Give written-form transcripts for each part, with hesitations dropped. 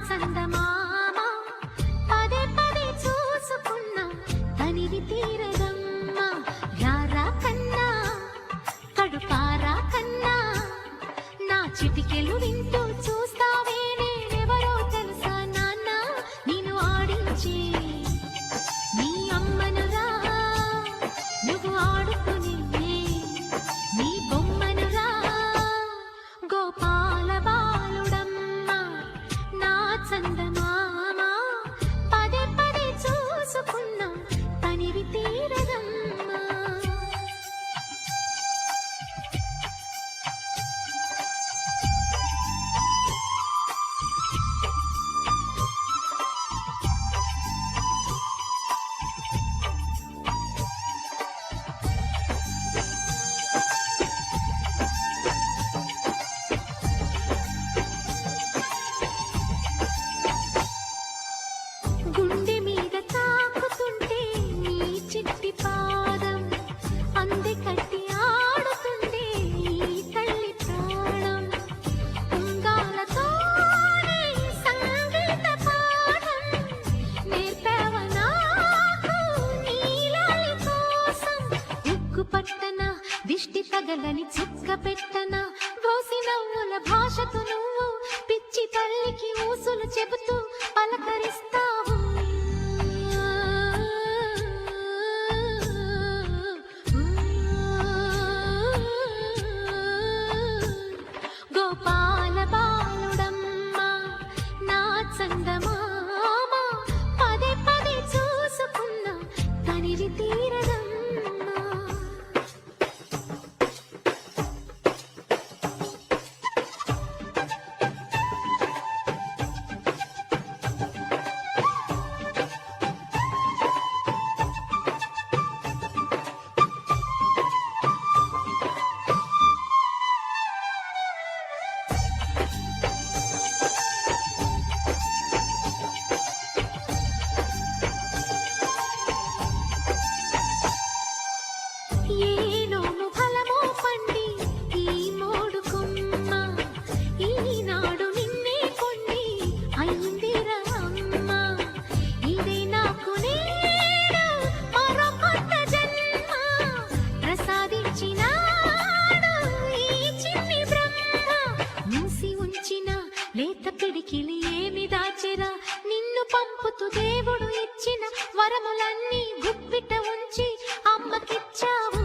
చందమామ పదే పదే చూసుకున్నా తనివి తీరదమ్మా. రారా కన్నా కడుపారా కన్నా నా చిటికెలు వింటూ చూస్తావే నేనెవరో తెలుసా నాన్న నేను ఆడించి నీ అమ్మనురా నువ్వు ఆడుకుని నీ బొమ్మనురా గోపాల బాలుడమ్మా నా చందమామ పదే పదే చూసుకున్నా తనివి తీరదమ్మా. గుండె మీద తాకుతుంటే నీ చిట్టి పాదం అంది కట్టి ఆడుతుండే ఈ తల్లి ప్రాణం. ఉంగాలతోనే సంగీత పాఠం నేర్పావ నాకు నీలాలి కోసం. ఉక్కు పట్టన దిష్టి తగలని చుక్క పెట్టన బోసి నవ్వుల భాషతో నువ్వు పిచ్చి తల్లికి ఊసులు చెబుతూ పలకరిస్తావు. గోపాల బాలుడమ్మా నా చందమామ పదే పదే చూసుకున్నా తనివి తీరదమ్మా. ఏనోము ఫలమో పండి ఈ మోడు కొమ్మ ఈనాడు నిన్నే కొండి అయిందిరా అమ్మ. ఇదే నాకు నేడు మరో కొత్త జన్మ ప్రసాదించినాడు ఈ చిన్ని బ్రహ్మ. మూసి ఉంచిన లేత పిడికిలి ఏమి దాచెరా నిన్ను పంపుతూ దేవుడు ఇచ్చిన వరములన్నీ గుప్పిట ఉంచి అమ్మకిచ్చావు.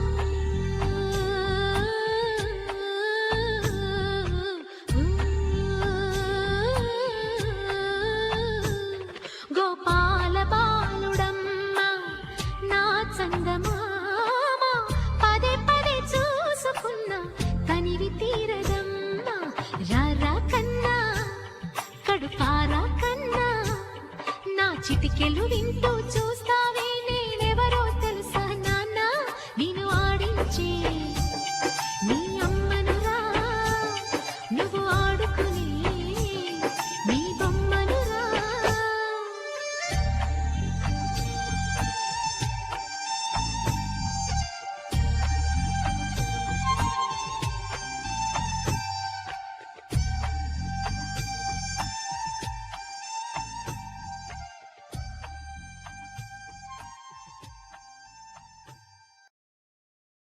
గోపాల బాలుడమ్మా నా చందమామ పదే పదే చూసుకున్నా తనివి తీరదమ్మా. రారా కన్నా కడుపారా కన్నా నా చిటికెలు వింటూ చూస్తా